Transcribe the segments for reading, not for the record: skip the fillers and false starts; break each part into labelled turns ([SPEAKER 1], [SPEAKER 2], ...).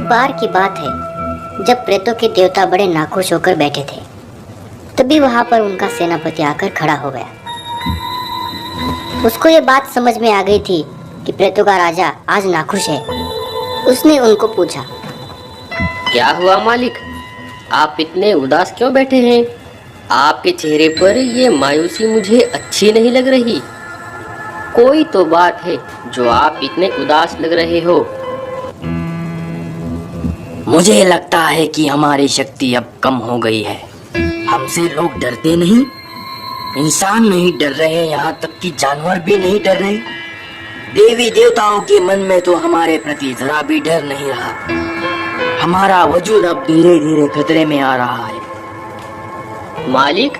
[SPEAKER 1] बार की बात है जब प्रेतों के देवता बड़े नाखुश होकर बैठे थे। तभी वहां पर उनका सेनापति आकर खड़ा हो गया। उसको ये बात समझ में आ गई थी कि प्रेतों का राजा आज नाखुश है। उसने उनको पूछा,
[SPEAKER 2] क्या हुआ मालिक, आप इतने उदास क्यों बैठे हैं? आपके चेहरे पर ये मायूसी मुझे अच्छी नहीं लग रही। कोई तो बात है जो आप इतने उदास लग रहे हो।
[SPEAKER 3] मुझे लगता है कि हमारी शक्ति अब कम हो गई है। हमसे लोग डरते नहीं, इंसान नहीं डर रहे, यहाँ तक कि जानवर भी नहीं डर रहे। देवी देवताओं के मन में तो हमारे प्रति जरा भी डर नहीं रहा। हमारा वजूद अब धीरे धीरे खतरे में आ रहा है।
[SPEAKER 2] मालिक,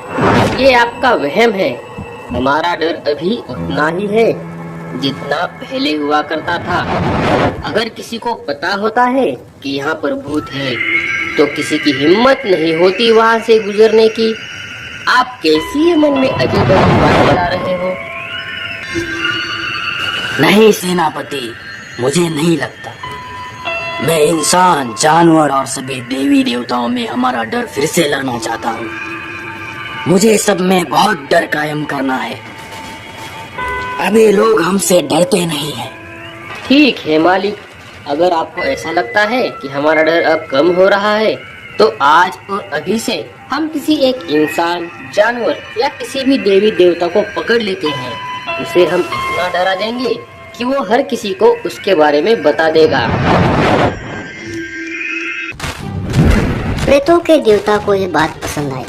[SPEAKER 2] ये आपका वहम है। हमारा डर अभी उतना ही है जितना पहले हुआ करता था। अगर किसी को पता होता है कि यहाँ पर भूत है तो किसी की हिम्मत नहीं होती वहाँ से गुजरने की। आप कैसी मन में अजीब बात बता रहे हो?
[SPEAKER 3] नहीं सेनापति, मुझे नहीं लगता। मैं इंसान, जानवर और सभी देवी देवताओं में हमारा डर फिर से लाना चाहता हूँ। मुझे सब में बहुत डर कायम करना है। अभी लोग हमसे डरते नहीं हैं।
[SPEAKER 2] ठीक है मालिक, अगर आपको ऐसा लगता है कि हमारा डर अब कम हो रहा है तो आज और अभी से हम किसी एक इंसान, जानवर या किसी भी देवी देवता को पकड़ लेते हैं। उसे हम इतना डरा देंगे कि वो हर किसी को उसके बारे में बता देगा।
[SPEAKER 1] प्रेतों के देवता को ये बात पसंद आई।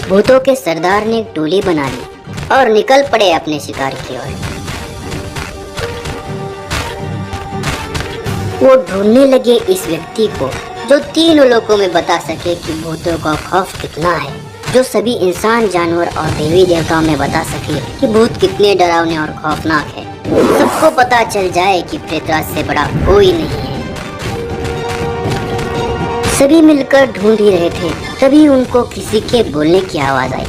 [SPEAKER 1] भूतों के सरदार ने एक टोली बना ली और निकल पड़े अपने शिकार की ओर। वो ढूंढने लगे इस व्यक्ति को जो तीनों लोकों में बता सके कि भूतों का खौफ कितना है, जो सभी इंसान, जानवर और देवी देवताओं में बता सके कि भूत कितने डरावने और खौफनाक है। सबको पता चल जाए कि प्रेतराज से बड़ा कोई नहीं है। सभी मिलकर ढूंढ ही रहे थे, तभी उनको किसी के बोलने की आवाज आई।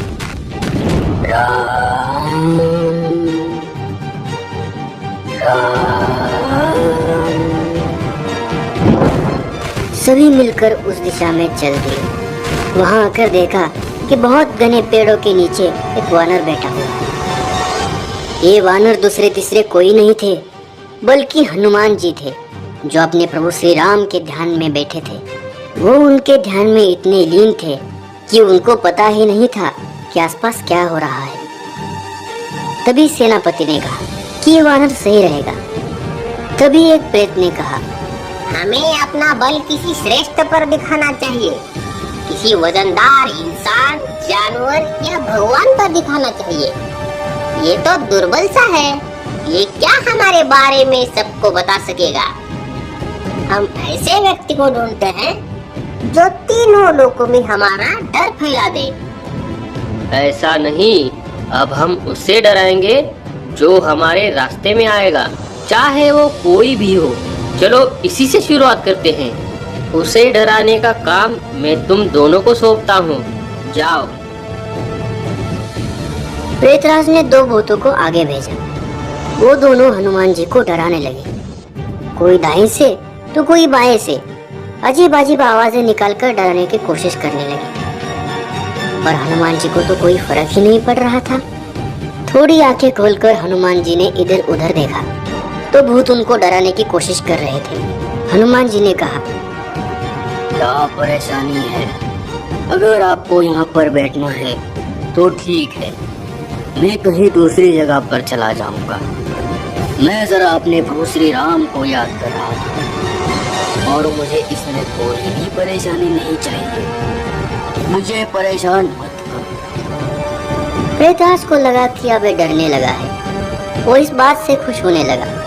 [SPEAKER 1] सभी मिलकर उस दिशा में चल दिए। वहां आकर देखा कि बहुत घने पेड़ों के नीचे एक वानर बैठा हुआ है। ये वानर दूसरे तीसरे कोई नहीं थे बल्कि हनुमान जी थे, जो अपने प्रभु श्री राम के ध्यान में बैठे थे। वो उनके ध्यान में इतने लीन थे कि उनको पता ही नहीं था कि आसपास क्या हो रहा है। तभी सेनापति ने कहा कि ये वानर सही रहेगा। तभी एक प्रेत ने कहा,
[SPEAKER 4] हमें अपना बल किसी श्रेष्ठ पर दिखाना चाहिए। किसी वजनदार इंसान, जानवर या भगवान पर दिखाना चाहिए। ये तो दुर्बल सा है, ये क्या हमारे बारे में सबको बता सकेगा। हम ऐसे व्यक्ति को ढूंढते हैं जो तीनों लोकों में हमारा डर फैला दे।
[SPEAKER 2] ऐसा नहीं, अब हम उससे डराएंगे जो हमारे रास्ते में आएगा, चाहे वो कोई भी हो। चलो इसी से शुरुआत करते हैं। उसे डराने का काम मैं तुम दोनों को सौंपता हूँ। जाओ।
[SPEAKER 1] प्रेतराज ने दो भूतों को आगे भेजा। वो दोनों हनुमान जी को डराने लगे, कोई दाएं से तो कोई बाएं से अजीब अजीब आवाजें निकालकर डराने की कोशिश करने लगे। पर हनुमान जी को तो कोई फर्क ही नहीं पड़ रहा था। थोड़ी आंखें खोलकर हनुमान जी ने इधर उधर देखा तो भूत उनको डराने की कोशिश कर रहे थे। हनुमान जी ने कहा,
[SPEAKER 3] क्या परेशानी है? अगर आपको यहाँ पर बैठना है तो ठीक है, मैं कहीं दूसरी जगह पर चला जाऊंगा। मैं जरा अपने प्रभु श्री राम को याद कर रहा था और मुझे इसमें कोई भी परेशानी नहीं चाहिए। मुझे परेशान मत करो।
[SPEAKER 1] प्रेतराज को लगा कि अब ये डरने लगा है। वो इस बात से खुश होने लगा।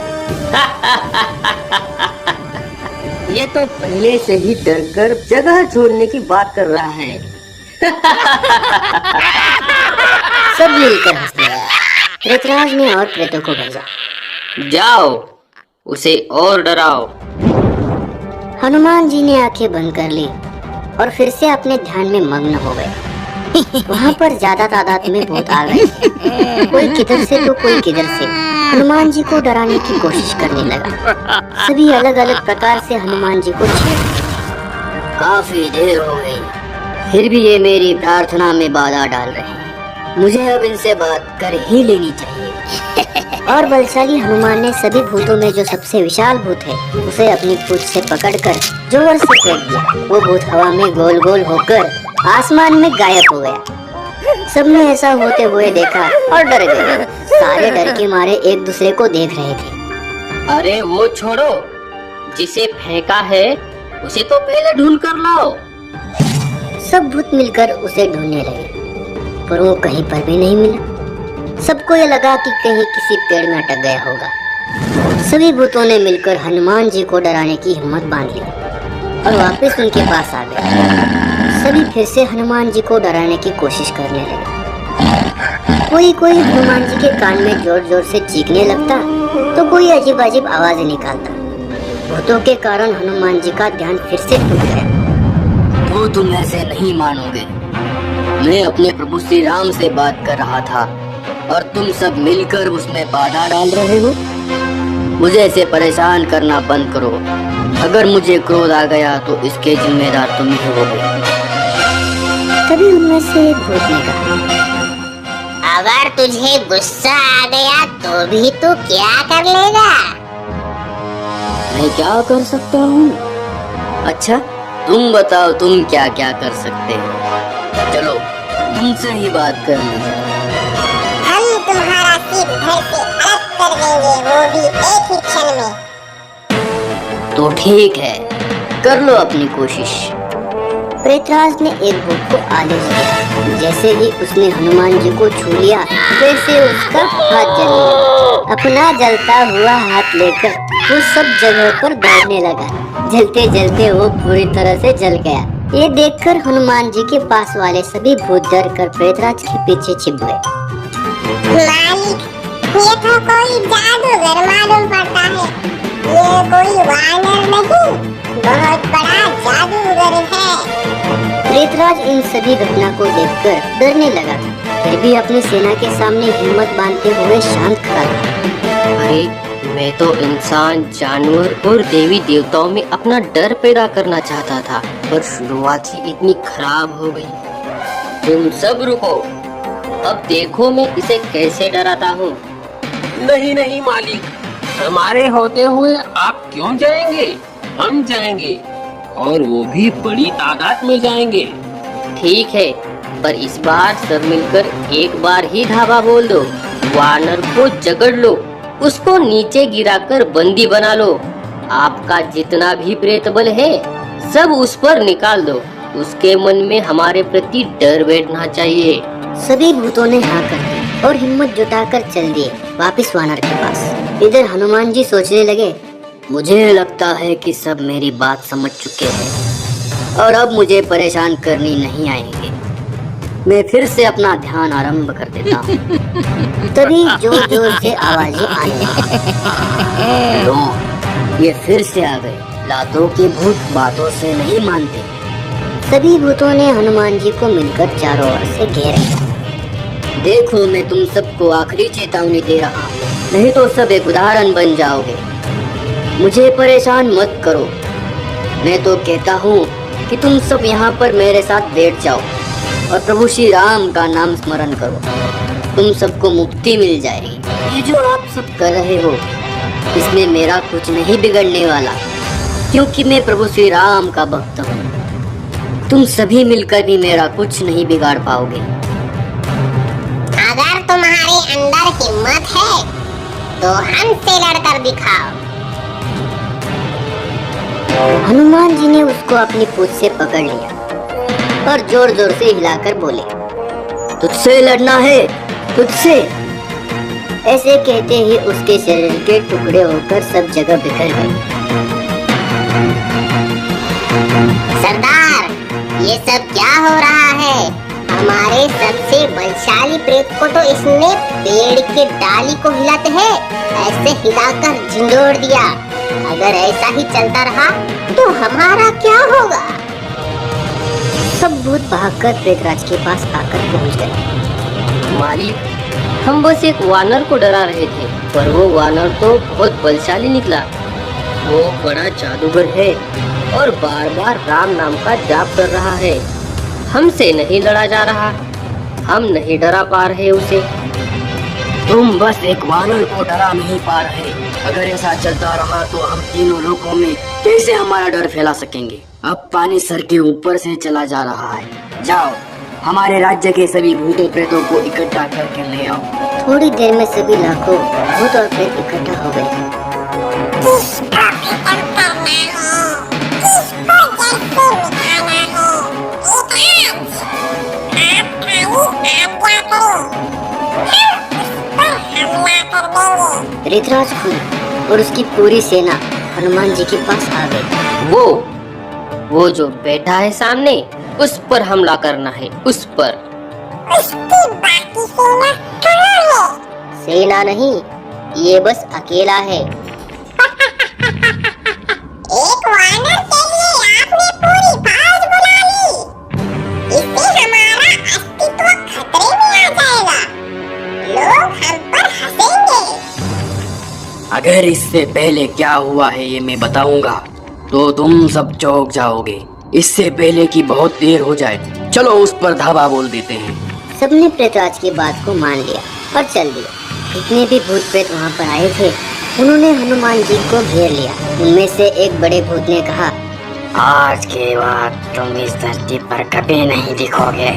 [SPEAKER 2] ये तो पहले से ही डरकर जगह छोड़ने की बात कर रहा है।
[SPEAKER 1] सब मिलकर हंसने लगा। प्रेतराज ने और प्रेतों को भेजा,
[SPEAKER 2] जाओ उसे और डराओ।
[SPEAKER 1] हनुमान जी ने आंखें बंद कर ली और फिर से अपने ध्यान में मग्न हो गए। वहाँ पर ज्यादा तादाद में भूत आ गए, कोई किधर से तो कोई किधर से। हनुमान जी को डराने की कोशिश करने लगा। सभी अलग अलग प्रकार से हनुमान जी को छेड़।
[SPEAKER 3] काफी देर हो गई, फिर भी ये मेरी प्रार्थना में बाधा डाल रहे हैं। मुझे अब इनसे बात कर ही लेनी चाहिए।
[SPEAKER 1] और बलशाली हनुमान ने सभी भूतों में जो सबसे विशाल भूत है उसे अपनी पूंछ से पकड़कर जोर से फेंक दिया। वो भूत हवा में गोल गोल होकर आसमान में गायब हो गया। सबने ऐसा होते हुए देखा और डर गए। सारे डर के मारे एक दूसरे को देख रहे थे।
[SPEAKER 2] अरे वो छोड़ो, जिसे फेंका है उसे तो पहले ढूंढ कर लाओ।
[SPEAKER 1] सब भूत मिलकर उसे ढूंढने लगे, पर वो कहीं पर भी नहीं मिला। सबको ये लगा कि कहीं किसी पेड़ में अटक गया होगा। सभी भूतों ने मिलकर हनुमान जी को डराने की हिम्मत बांध ली और वापस उनके पास आ गए। सभी फिर से हनुमान जी को डराने की कोशिश करने लगे। कोई कोई हनुमान जी के कान में जोर जोर से चीखने लगता तो कोई अजीब अजीब आवाज निकालता। भूतों के कारण हनुमान जी का ध्यान फिर से टूट गया।
[SPEAKER 3] तो तुम ऐसे नहीं मानोगे, मैं अपने प्रभु श्री राम से बात कर रहा था और तुम सब मिलकर उसमें बाधा डाल रहे हो। मुझे ऐसे परेशान करना बंद करो। अगर मुझे क्रोध आ गया तो इसके जिम्मेदार तुम ही होगे।
[SPEAKER 1] तभी उनमें से एक भूत ने कहा,
[SPEAKER 4] अगर तुझे गुस्सा आ गया तो भी तू क्या कर लेगा?
[SPEAKER 3] मैं क्या कर सकता हूँ? अच्छा, तुम बताओ तुम क्या क्या कर सकते हो। चलो तुमसे ही बात कर लीजिए।
[SPEAKER 4] हम तुम्हारा सिर धड़ से अलग कर देंगे, वो भी एक ही क्षण में।
[SPEAKER 3] तो ठीक है, कर लो अपनी कोशिश।
[SPEAKER 1] प्रेतराज ने एक भूत को आदेश दिया। जैसे ही उसने हनुमान जी को छू लिया वैसे उसका हाथ जलने लगा। अपना जलता हुआ हाथ लेकर वो सब जगह पर दौड़ने लगा। जलते जलते वो पूरी तरह से जल गया। ये देखकर हनुमान जी के पास वाले सभी भूत डर कर प्रेतराज के पीछे छिप गए।
[SPEAKER 4] मालिक, ये तो कोई जादूगर मालूम पड़ता है। ये कोई वानर नहीं, बहुत बड़ा जादूगर है।
[SPEAKER 1] प्रेतराज इन सभी घटना को देखकर डरने लगा, फिर भी अपनी सेना के सामने हिम्मत बांधते हुए शांत खड़ा था।
[SPEAKER 2] अरे मैं तो इंसान, जानवर और देवी देवताओं में अपना डर पैदा करना चाहता था, पर शुरुआत ही इतनी खराब हो गई। तुम सब रुको, अब देखो मैं इसे कैसे डराता हूँ।
[SPEAKER 5] नहीं नहीं मालिक, हमारे होते हुए आप क्यों जाएंगे? हम जाएंगे, और वो भी बड़ी तादाद में जाएंगे।
[SPEAKER 2] ठीक है, पर इस बार सब मिलकर एक बार ही धावा बोल दो। वानर को जकड़ लो, उसको नीचे गिराकर बंदी बना लो। आपका जितना भी प्रेत बल है सब उस पर निकाल दो। उसके मन में हमारे प्रति डर बैठना चाहिए।
[SPEAKER 1] सभी भूतों ने हाँ कर दी और हिम्मत जुटाकर चल दिए वापिस वानर के पास। इधर हनुमान जी सोचने लगे,
[SPEAKER 3] मुझे लगता है कि सब मेरी बात समझ चुके हैं और अब मुझे परेशान करनी नहीं आएंगे। मैं फिर से अपना ध्यान आरंभ कर देता हूँ।
[SPEAKER 1] तभी जोर जोर से आवाजें आने
[SPEAKER 3] लो, ये फिर से आ गए। लातों के भूत बातों से नहीं मानते।
[SPEAKER 1] सभी भूतों ने हनुमान जी को मिलकर चारों ओर से घेर लिया।
[SPEAKER 3] देखो, मैं तुम सबको आखिरी चेतावनी दे रहा हूँ, नहीं तो सब एक उदाहरण बन जाओगे। मुझे परेशान मत करो। मैं तो कहता हूँ कि तुम सब यहाँ पर मेरे साथ बैठ जाओ और प्रभु श्री राम का नाम स्मरण करो। तुम सबको मुक्ति मिल जाएगी। ये जो आप सब कर रहे हो इसमें मेरा कुछ नहीं बिगड़ने वाला, क्योंकि मैं प्रभु श्री राम का भक्त हूँ। तुम सभी मिलकर भी मेरा कुछ नहीं बिगाड़ पाओगे।
[SPEAKER 4] अगर तुम्हारे अंदर हिम्मत है तो हमसे लड़कर दिखाओ।
[SPEAKER 1] हनुमान जी ने उसको अपनी पूंछ से पकड़ लिया और जोर जोर से हिलाकर बोले,
[SPEAKER 3] तुझसे लड़ना है, तुझसे।
[SPEAKER 1] ऐसे कहते ही उसके शरीर के टुकड़े होकर सब जगह बिखर गए।
[SPEAKER 4] सरदार, ये सब क्या हो रहा है? हमारे सबसे बलशाली प्रेत को तो इसने पेड़ के डाली को हिलाते हैं ऐसे हिलाकर झिंझोड़ दिया। अगर ऐसा ही चलता रहा तो हमारा क्या होगा?
[SPEAKER 1] सब भूत भागकर प्रेतराज के पास आकर पहुंच गए।
[SPEAKER 2] मालिक, हम बस एक वानर को डरा रहे थे, पर वो वानर तो बहुत बलशाली निकला। वो बड़ा जादूगर है और बार बार राम नाम का जाप कर रहा है। हमसे नहीं लड़ा जा रहा, हम नहीं डरा पा रहे उसे।
[SPEAKER 3] तुम बस एक वानर को डरा नहीं पा रहे। अगर ऐसा चलता रहा तो हम तीनों लोगों में कैसे हमारा डर फैला सकेंगे। अब पानी सर के ऊपर से चला जा रहा है। जाओ, हमारे राज्य के सभी भूतों प्रेतों को इकट्ठा करके ले आओ।
[SPEAKER 1] थोड़ी देर में सभी लाखों भूत और प्रेत इकट्ठा हो गए। ऋतराज खुद और उसकी पूरी सेना हनुमान जी के पास आ गई।
[SPEAKER 2] वो जो बैठा है सामने, उस पर हमला करना है, उस पर।
[SPEAKER 4] उसकी बाकी सेना कहाँ है? सेना नहीं, ये बस अकेला है। एक वानर के लिए आपने पूरी फौज बुला ली। इससे हमारा अस्तित्व खतरे में आ जाएगा। लोग हम पर हंसेंगे।
[SPEAKER 3] अगर इससे पहले क्या हुआ है ये मैं बताऊंगा तो तुम सब चौंक जाओगे। इससे पहले कि बहुत देर हो जाए, चलो उस पर धावा बोल देते हैं।
[SPEAKER 1] सबने प्रेतराज की बात को मान लिया और चल दिया। जितने भी भूत प्रेत वहाँ पर आए थे, उन्होंने हनुमान जी को घेर लिया। उनमें से एक बड़े भूत ने कहा,
[SPEAKER 3] आज के बाद तुम इस धरती पर कभी नहीं दिखोगे।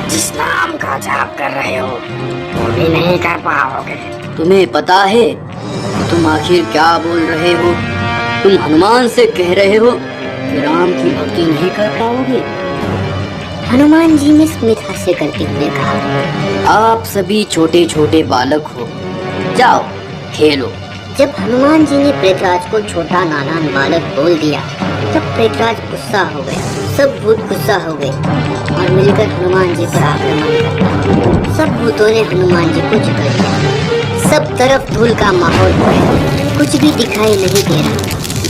[SPEAKER 3] जिस नाम का जाप कर रहे हो वो भी नहीं कर पाओगे। तुम्हें पता है तुम आखिर क्या बोल रहे हो? तुम हनुमान से कह रहे हो कि राम की भक्ति नहीं कर पाओगे?
[SPEAKER 1] हनुमान जी ने स्मित हास्य करते हुए कहा,
[SPEAKER 3] आप सभी छोटे छोटे बालक हो, जाओ खेलो।
[SPEAKER 1] जब हनुमान जी ने प्रेतराज को छोटा नाना बालक बोल दिया, तब प्रेतराज गुस्सा हो गया। सब भूत गुस्सा हो गए और मिलकर हनुमान जी पर आक्रमण किया। सब भूतों ने हनुमान जी को जकड़ लिया। सब तरफ धूल का माहौल है, कुछ भी दिखाई नहीं दे रहा।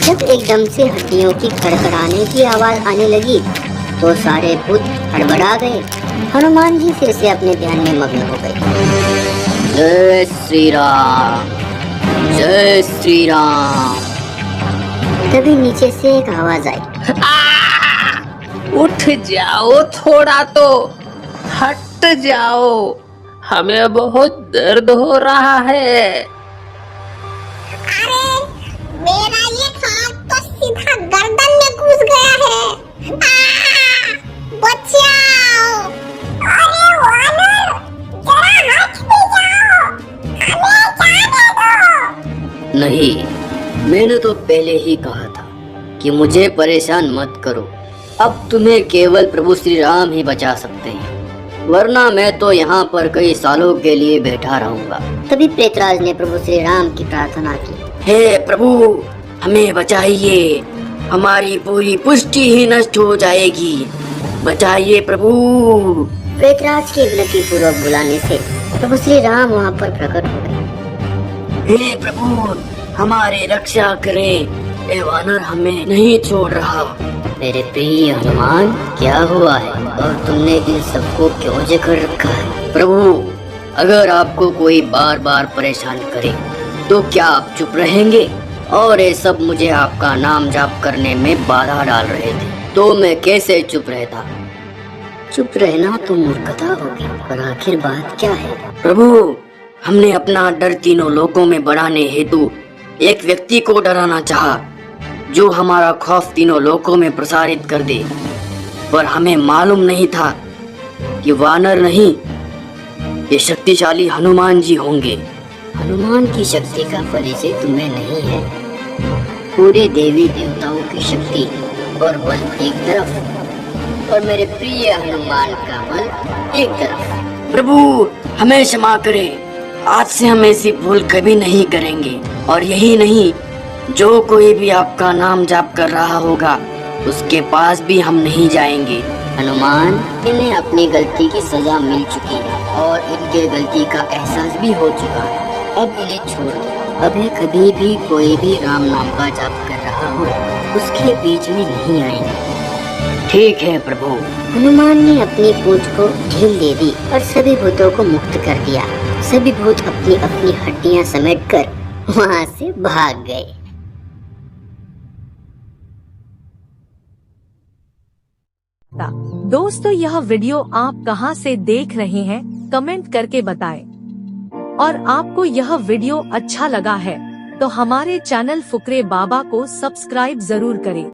[SPEAKER 1] जब एकदम से हड्डियों की खड़खड़ाने की आवाज आने लगी तो सारे भूत हड़बड़ा गए। हनुमान जी फिर से अपने ध्यान में मग्न हो गए।
[SPEAKER 3] जय श्री राम, जय श्री राम।
[SPEAKER 1] तभी नीचे से एक आवाज आई,
[SPEAKER 5] उठ जाओ, थोड़ा तो हट जाओ, हमें बहुत दर्द हो रहा है।
[SPEAKER 4] अरे मेरा ये हाथ तो सीधा गर्दन में घुस गया है। बचाओ! अरे वानर, जरा हट भी जाओ, हमें जाने दो।
[SPEAKER 3] नहीं, मैंने तो पहले ही कहा था कि मुझे परेशान मत करो। अब तुम्हें केवल प्रभु श्री राम ही बचा सकते हैं, वरना मैं तो यहाँ पर कई सालों के लिए बैठा रहूंगा।
[SPEAKER 1] तभी प्रेतराज ने प्रभु श्री राम की प्रार्थना की,
[SPEAKER 3] हे प्रभु, हमें बचाइए, हमारी पूरी पुष्टि ही नष्ट हो जाएगी, बचाइए प्रभु।
[SPEAKER 1] प्रेतराज के विनती पूर्वक बुलाने से प्रभु श्री राम वहाँ पर प्रकट हो गए।
[SPEAKER 3] हे प्रभु, हमारी रक्षा करें, ये वानर हमें नहीं छोड़ रहा।
[SPEAKER 1] मेरे प्रिय हनुमान, क्या हुआ है और तुमने इन सबको क्यों जकड़ रखा है?
[SPEAKER 3] प्रभु, अगर आपको कोई बार बार परेशान करे तो क्या आप चुप रहेंगे? और ये सब मुझे आपका नाम जाप करने में बाधा डाल रहे थे, तो मैं कैसे चुप रहता?
[SPEAKER 1] चुप रहना तो मूर्खता होगी, पर आखिर बात क्या है?
[SPEAKER 3] प्रभु, हमने अपना डर तीनों लोकों में बढ़ाने हेतु एक व्यक्ति को डराना चाहा, जो हमारा खौफ तीनों लोकों में प्रसारित कर दे, पर हमें मालूम नहीं था कि वानर नहीं, ये शक्तिशाली हनुमान जी होंगे।
[SPEAKER 1] हनुमान की शक्ति का परिचय तुम्हें नहीं है। पूरे देवी देवताओं की शक्ति और बल एक तरफ, और मेरे प्रिय हनुमान का बल एक तरफ।
[SPEAKER 3] प्रभु, हमें क्षमा करें, आज से हम ऐसी भूल कभी नहीं करेंगे। और यही नहीं, जो कोई भी आपका नाम जाप कर रहा होगा उसके पास भी हम नहीं जाएंगे।
[SPEAKER 1] हनुमान, इन्हें अपनी गलती की सजा मिल चुकी है और इनके गलती का एहसास भी हो चुका है। अब इन्हें छोड़ दो। अब ये कभी भी कोई भी राम नाम का जाप कर रहा हो उसके बीच में नहीं आएंगे।
[SPEAKER 3] ठीक है प्रभु।
[SPEAKER 1] हनुमान ने अपनी पूंछ को ढील दे दी और सभी भूतों को मुक्त कर दिया। सभी भूत अपनी अपनी हड्डियां समेटकर वहां से भाग गए।
[SPEAKER 6] दोस्तों, यह वीडियो आप कहां से देख रहे हैं, कमेंट करके बताएं। और आपको यह वीडियो अच्छा लगा है तो हमारे चैनल फुकरे बाबा को सब्सक्राइब जरूर करें।